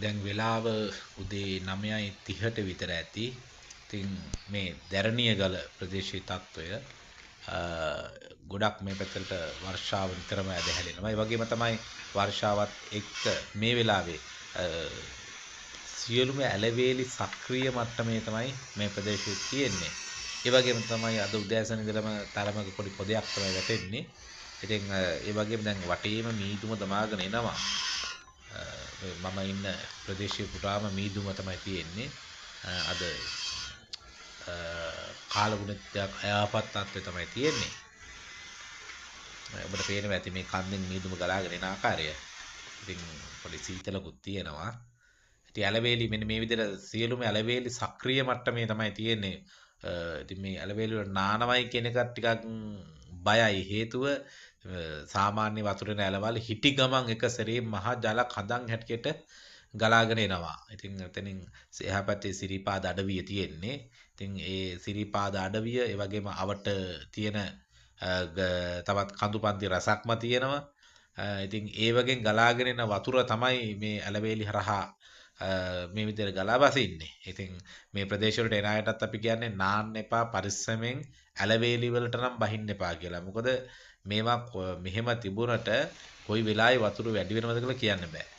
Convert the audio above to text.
දැන් වෙලාව උදේ 9:30ට විතර ඇති. ඉතින් මේ දැරණියගල ප්‍රදේශයේ තත්ත්වය ගොඩක් මේ පැත්තට වර්ෂාව නිතරම ඇදහැලෙනවා. ඒ වගේම තමයි වර්ෂාවත් එක්ක මේ වෙලාවේ සියලුම ඇලවේලි සක්‍රීය මට්ටමේ තමයි මේ ප්‍රදේශයේ තියෙන්නේ. ඒ වගේම තමයි අද උදෑසන ඉඳලම තරමක පොඩි පොදයක් තමයි වැටෙන්නේ. ඉතින් ඒ වගේම දැන් වටේම මීදුම දමාගෙන එනවා. මම ඉන්න ප්‍රදේශයේ පුරාම මීදුම තමයි තියෙන්නේ. අද කාලගුණිතයක් අයාපත් තත්ත්වය තමයි තියෙන්නේ. ඔබට පේනවා ඇති මේ කන්දෙන් මීදුම ගලාගෙන එන ආකාරය. ඉතින් පොඩි සීතලකුත් තියෙනවා. ඉතින් ඇලවේලි මෙන්න මේ විදිහට සියලුම ඇලවේලි සක්‍රීය මට්ටමේ තමයි තියෙන්නේ. ඉතින් මේ ඇලවේලි වල නානවයි කියන එකත් ටිකක් බයයි. හේතුව සාමාන්‍ය වතුරේ ඇලවල හිටි ගමන් එක සැරේ මහා ජල කඳන් හැටියට ගලාගෙන එනවා. ඉතින් එතනින් එහා පැත්තේ සිරිපාද අඩවිය තියෙන්නේ. ඉතින් ඒ සිරිපාද අඩවිය ඒ වගේම අවට තියෙන තවත් කඳුපන්ති රසක්ම තියෙනවා. ඉතින් ඒ වගේ ගලාගෙන එන වතුර තමයි මේ ඇලවේලි හරහා මේ විදිහට ගලා බසින්නේ. ඉතින් මේ ප්‍රදේශ වලට එන අයටත් අපි කියන්නේ නාන්න එපා පරිස්සමෙන් ඇලවේලි වලට නම් බහින්න එපා කියලා. මොකද මේවා මෙහෙම තිබුණට කොයි වෙලාවෙ වතුර වැඩි වෙනවද කියලා කියන්න බෑ.